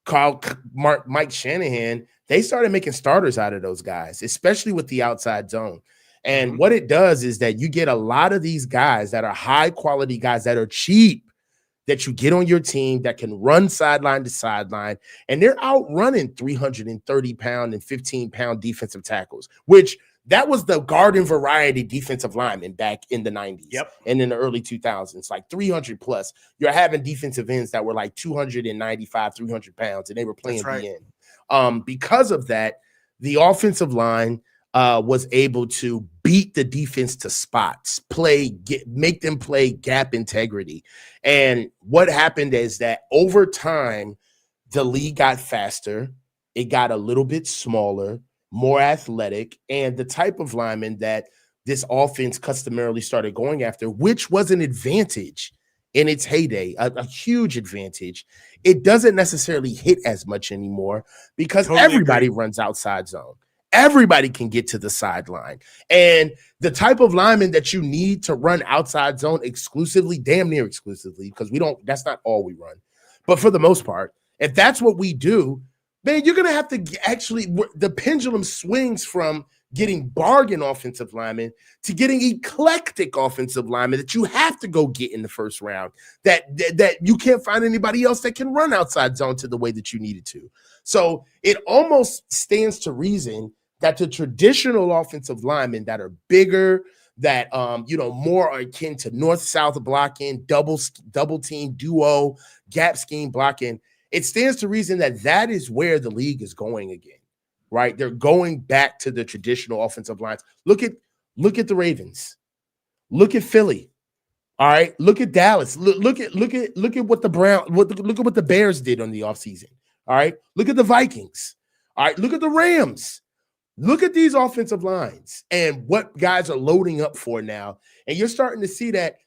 Mike Shanahan, they started making starters out of those guys, especially with the outside zone. And what it does is that you get a lot of these guys that are high quality guys that are cheap, that you get on your team that can run sideline to sideline, and they're outrunning 330-pound and 15-pound defensive tackles, which That was the garden variety defensive lineman back in the 90s. Yep. And in the early 2000s, like 300 plus. You're having defensive ends that were like 295, 300 pounds, and they were playing the end. Because of that, the offensive line was able to beat the defense to spots, make them play gap integrity. And what happened is that over time, the league got faster. It got a little bit smaller, more athletic, and the type of lineman that this offense customarily started going after, which was an advantage in its heyday, a huge advantage. It doesn't necessarily hit as much anymore because everybody runs outside zone. Everybody can get to the sideline. And the type of lineman that you need to run outside zone exclusively, damn near exclusively, because that's not all we run. But for the most part, if that's what we do, man, you're going to have to the pendulum swings from getting bargain offensive linemen to getting eclectic offensive linemen that you have to go get in the first round, that you can't find anybody else that can run outside zone to the way that you needed to. So it almost stands to reason that the traditional offensive linemen that are bigger, that more are akin to north-south blocking, double team, duo, gap scheme blocking, it stands to reason that is where the league is going again, right? They're going back to the traditional offensive lines. Look at the Ravens. Look at Philly. All right. Look at Dallas. Look at what look at what the Bears did on the offseason. All right. Look at the Vikings. All right. Look at the Rams. Look at these offensive lines and what guys are loading up for now. And you're starting to see that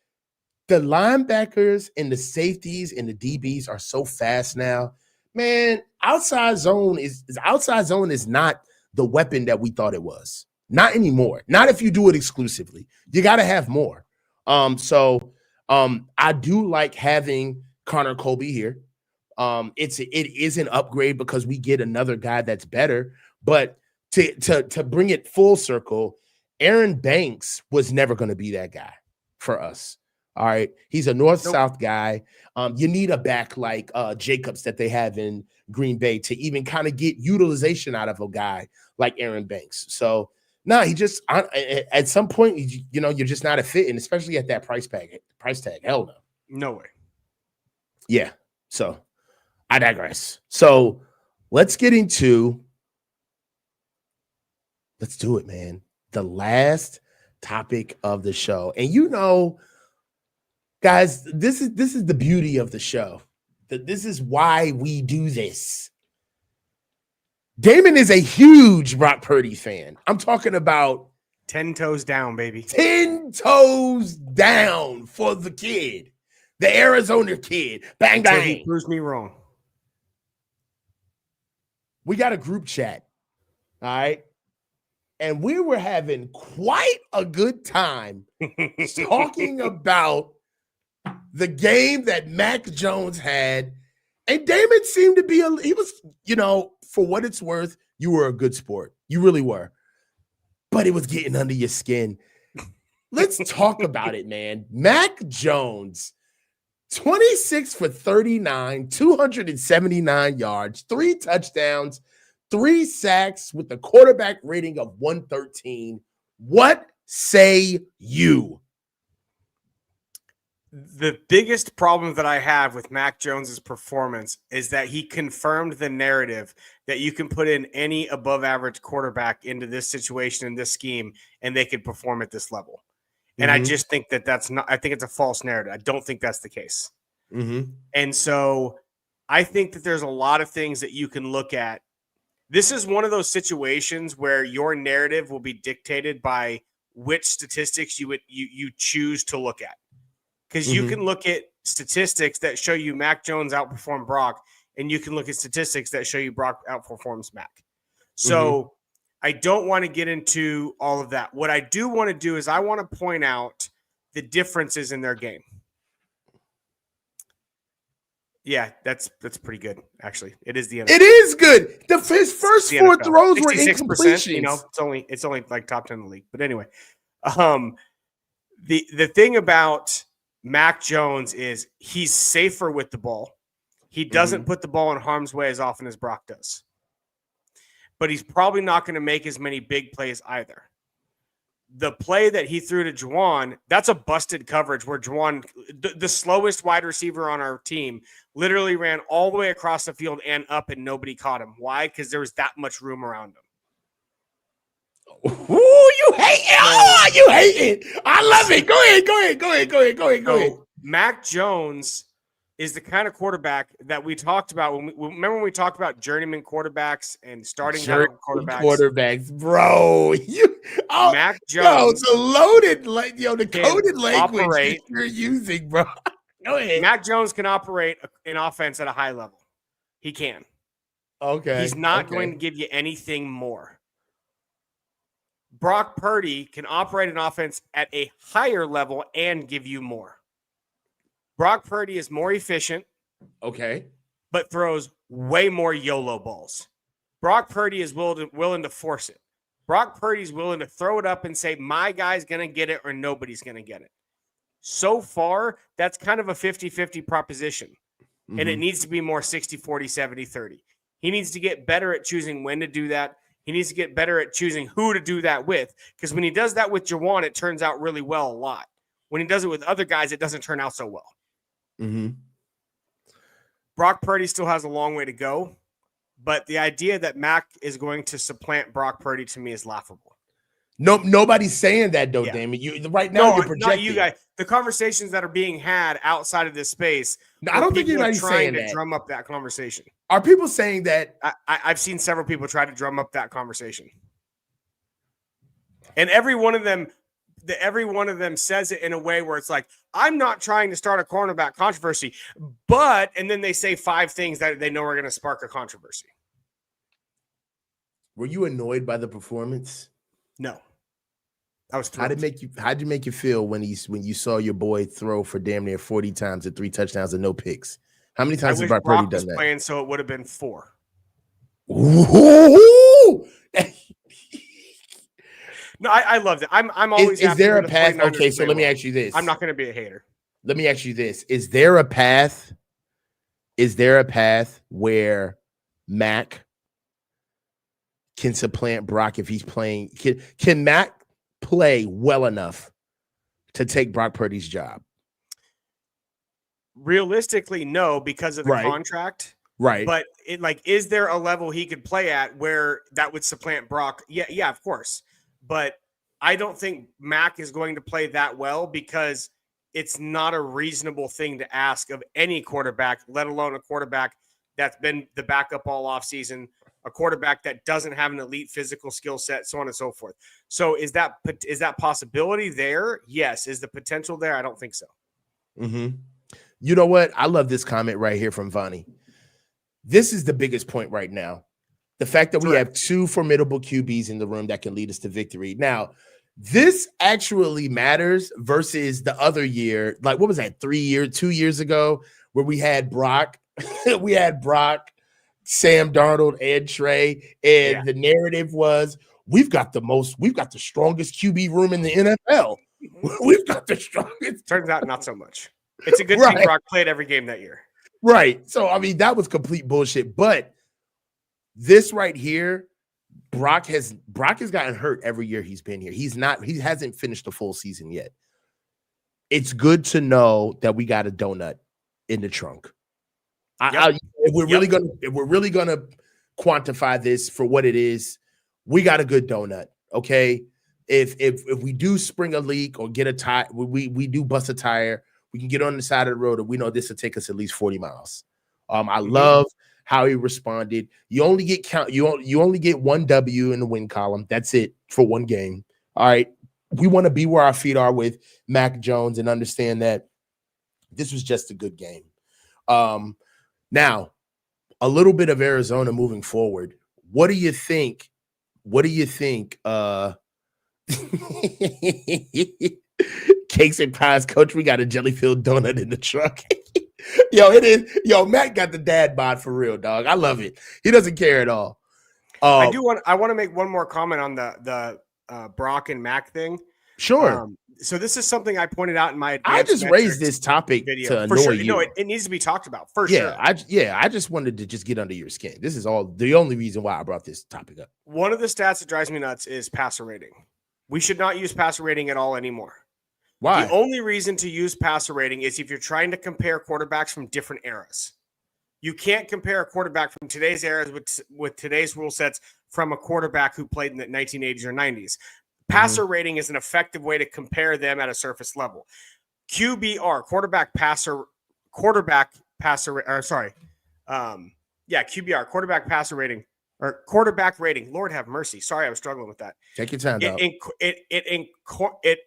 the linebackers and the safeties and the DBs are so fast now. Man, outside zone is not the weapon that we thought it was. Not anymore. Not if you do it exclusively. You got to have more. So I do like having Connor Colby here. It is an upgrade because we get another guy that's better. But to bring it full circle, Aaron Banks was never going to be that guy for us. All right. He's a north-south guy. You need a back like Jacobs that they have in Green Bay to even kind of get utilization out of a guy like Aaron Banks. So, he just at some point, you're just not a fit, and especially at that price tag. Hell no. No way. Yeah. So I digress. So let's do it, man. The last topic of the show. And guys, this is the beauty of the show. This is why we do this. Damon is a huge Brock Purdy fan. I'm talking about 10 toes down, baby. 10 toes down for the kid. The Arizona kid. Bang, bang. He proves me wrong. We got a group chat. All right. And we were having quite a good time talking about the game that Mac Jones had. And Damon seemed to be he was, for what it's worth, you were a good sport. You really were. But it was getting under your skin. Let's talk about it, man. Mac Jones, 26 for 39, 279 yards, 3 touchdowns, 3 sacks with a quarterback rating of 113. What say you? The biggest problem that I have with Mac Jones's performance is that he confirmed the narrative that you can put in any above average quarterback into this situation, in this scheme, and they could perform at this level. And I just think I think it's a false narrative. I don't think that's the case. And so I think that there's a lot of things that you can look at. This is one of those situations where your narrative will be dictated by which statistics you choose to look at. Because you can look at statistics that show you Mac Jones outperformed Brock, and you can look at statistics that show you Brock outperforms Mac. So I don't want to get into all of that. What I do want to do is I want to point out the differences in their game. Yeah, that's pretty good, actually. It is the NFL. It is good. His first 4 throws were incompletions. It's only like top 10 in the league. But anyway, the thing about Mac Jones is he's safer with the ball. He doesn't put the ball in harm's way as often as Brock does. But he's probably not going to make as many big plays either. the play that he threw to Jauan, that's a busted coverage where Jauan, the slowest wide receiver on our team, literally ran all the way across the field and up, and nobody caught him. Why? Because there was that much room around him. Ooh, you hate it. Oh, you hate it. I love it. Go ahead. Mac Jones is the kind of quarterback that we talked about remember when we talked about journeyman quarterbacks and starting quarterbacks, bro. Mac Jones, the loaded, the coded language you're using, bro. Go ahead. Mac Jones can operate an offense at a high level. He can. Okay. He's not going to give you anything more. Brock Purdy can operate an offense at a higher level and give you more. Brock Purdy is more efficient. Okay. But throws way more YOLO balls. Brock Purdy is willing to force it. Brock Purdy's willing to throw it up and say, my guy's going to get it or nobody's going to get it. So far, that's kind of a 50-50 proposition. Mm-hmm. And it needs to be more 60-40, 70-30. He needs to get better at choosing when to do that. He needs to get better at choosing who to do that with. Because when he does that with Jauan, it turns out really well a lot. When he does it with other guys, it doesn't turn out so well. Mm-hmm. Brock Purdy still has a long way to go, but the idea that Mac is going to supplant Brock Purdy to me is laughable. No, nobody's saying that though, damn it. You right now you're projecting. Not you guys. The conversations that are being had outside of this space. No, I don't think anybody's saying that. Drum up that conversation. Are people saying that? I've seen several people try to drum up that conversation, and every one of them says it in a way where it's like, I'm not trying to start a cornerback controversy, but, and then they say 5 things that they know are going to spark a controversy. Were you annoyed by the performance? No. I was thrilled. How'd you make you feel when you saw your boy throw for damn near 40 times and 3 touchdowns and no picks? How many times has Brock Purdy done that? Playing, so it would have been 4. Ooh! No, I loved it. I'm always. Is there a path? Okay, so let me ask you this. I'm not going to be a hater. Let me ask you this: Is there a path? Is there a path where Mac can supplant Brock if he's playing? Can Mac play well enough to take Brock Purdy's job? Realistically, no, because of the contract. Right. But is there a level he could play at where that would supplant Brock? Yeah, of course. But I don't think Mac is going to play that well because it's not a reasonable thing to ask of any quarterback, let alone a quarterback that's been the backup all offseason, a quarterback that doesn't have an elite physical skill set, so on and so forth. So is that possibility there? Yes. Is the potential there? I don't think so. Mm-hmm. You know what? I love this comment right here from Vonnie. This is the biggest point right now. The fact that we have 2 formidable QBs in the room that can lead us to victory. Now, this actually matters versus the other year. Like, what was that, 2 years ago, where we had Brock, Sam Darnold, and Trey, and the narrative was we've got the strongest QB room in the NFL. We've got the strongest. Turns out not so much. It's a good thing Brock played every game that year. Right. So I mean, that was complete bullshit. But this right here, Brock has gotten hurt every year he's been here. He hasn't finished a full season yet. It's good to know that we got a donut in the trunk. If we're really gonna quantify this for what it is, we got a good donut. Okay. If we do spring a leak or get a tire, we do bust a tire, we can get on the side of the road and we know this will take us at least 40 miles. I love how he responded. You only get 1 W in the win column. That's it for 1 game. All right. We want to be where our feet are with Mac Jones and understand that this was just a good game. Now, a little bit of Arizona moving forward. What do you think? Cakes and pies, coach. We got a jelly-filled donut in the truck. It is. Matt got the dad bod for real, dog. I love it. He doesn't care at all. I want to make one more comment on the Brock and Mac thing. Sure. So this is something I pointed out in my. I just raised this topic video to annoy you. No, it needs to be talked about for sure. I just wanted to just get under your skin. This is all the only reason why I brought this topic up. One of the stats that drives me nuts is passer rating. We should not use passer rating at all anymore. Why? The only reason to use passer rating is if you're trying to compare quarterbacks from different eras. You can't compare a quarterback from today's era with today's rule sets from a quarterback who played in the 1980s or 90s. Passer rating is an effective way to compare them at a surface level. QBR, QBR, quarterback passer rating, or quarterback rating. Lord have mercy. Sorry, I was struggling with that. Take your time, dog. It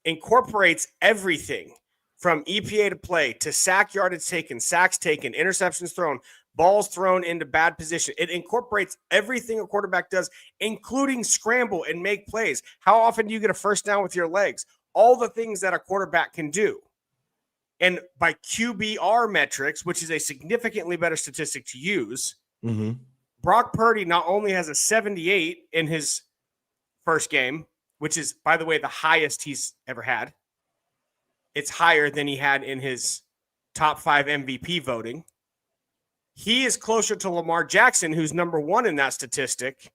incorporates everything from EPA to play to sack yardage taken, sacks taken, interceptions thrown, balls thrown into bad position. It incorporates everything a quarterback does, including scramble and make plays. How often do you get a first down with your legs? All the things that a quarterback can do. And by QBR metrics, which is a significantly better statistic to use, Brock Purdy not only has a 78 in his first game, which is, by the way, the highest he's ever had. It's higher than he had in his top 5 MVP voting. He is closer to Lamar Jackson, who's number 1 in that statistic,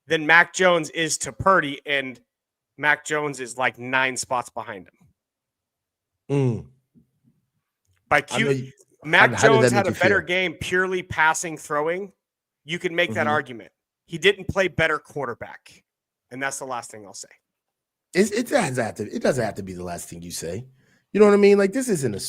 than Mac Jones is to Purdy, and Mac Jones is like 9 spots behind him. Mac Jones had a better game purely passing, throwing. You can make that argument. He didn't play better quarterback, and that's the last thing I'll say. It doesn't have to be the last thing you say. You know what I mean? Like, this isn't a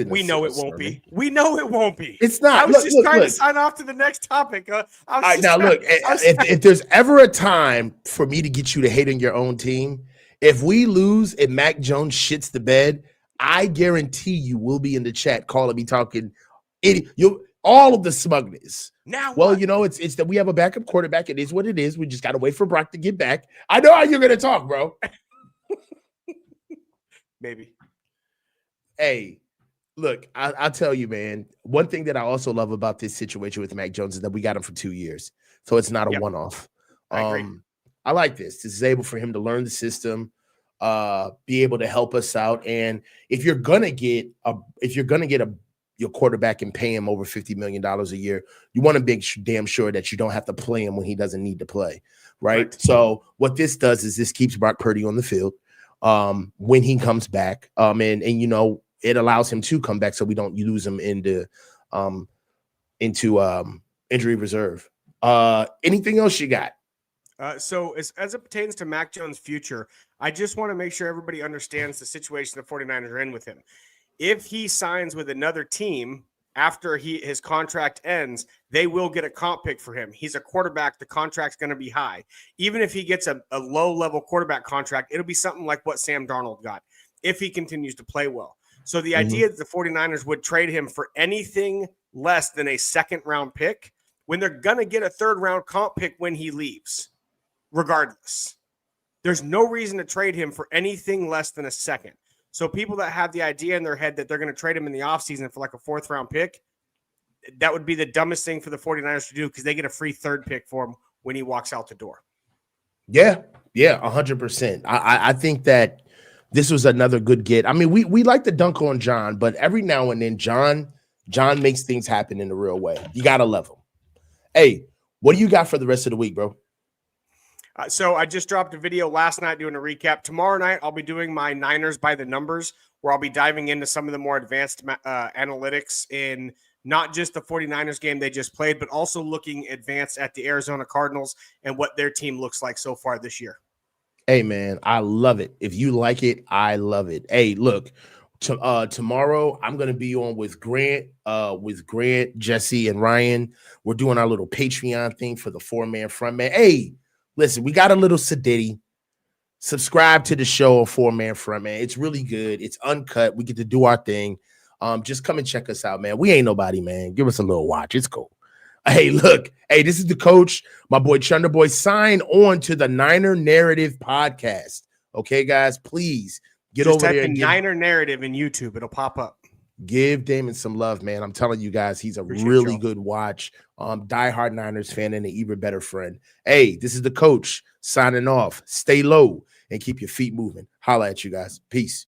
We know it won't be. We know it won't be. It's not. I was just trying to sign off to the next topic. If there's ever a time for me to get you to hate on your own team, if we lose and Mac Jones shits the bed, I guarantee you will be in the chat calling me talking all of the smugness. Now, well, you know, it's that we have a backup quarterback. It is what it is. We just got to wait for Brock to get back. I know how you're going to talk, bro. Maybe. Hey, look, I'll tell you, man. One thing that I also love about this situation with Mac Jones is that we got him for 2 years. So it's not a one-off. I agree. I like this. This is able for him to learn the system, be able to help us out. And if you're gonna get your quarterback and pay him over $50 million a year, you want to make damn sure that you don't have to play him when he doesn't need to play, right? So what this does is this keeps Brock Purdy on the field when he comes back, and you know, it allows him to come back so we don't lose him into injury reserve. Anything else you got? So as it pertains to Mac Jones' future, I just want to make sure everybody understands the situation the 49ers are in with him. If he signs with another team after his contract ends, they will get a comp pick for him. He's a quarterback. The contract's going to be high. Even if he gets a low-level quarterback contract, it'll be something like what Sam Darnold got if he continues to play well. So the idea that the 49ers would trade him for anything less than a second-round pick when they're going to get a third-round comp pick when he leaves, regardless. There's no reason to trade him for anything less than a second. So people that have the idea in their head that they're going to trade him in the offseason for like a 4th-round pick, that would be the dumbest thing for the 49ers to do because they get a free 3rd pick for him when he walks out the door. Yeah, 100%. I think that this was another good get. I mean, we like to dunk on John, but every now and then John makes things happen in the real way. You got to love him. Hey, what do you got for the rest of the week, bro? So I just dropped a video last night doing a recap. Tomorrow night, I'll be doing my Niners by the numbers, where I'll be diving into some of the more advanced analytics in not just the 49ers game they just played, but also looking advanced at the Arizona Cardinals and what their team looks like so far this year. Hey, man, I love it. If you like it, I love it. Hey, look, tomorrow I'm going to be on with Grant, Jesse, and Ryan. We're doing our little Patreon thing for the 4-man frontman. Hey, listen, we got a little sedity. Subscribe to the show on 4-man frontman. It's really good. It's uncut. We get to do our thing. Just come and check us out, man. We ain't nobody, man. Give us a little watch. It's cool. Hey, look. Hey, this is the coach, my boy Chunder Boy. Sign on to the Niner Narrative podcast. Okay, guys, please get just over type there. In Niner Narrative in YouTube. It'll pop up. Give Damon some love, man. I'm telling you guys, he's a really good watch. Diehard Niners fan and an even better friend. Hey, this is the coach signing off. Stay low and keep your feet moving. Holla at you guys. Peace.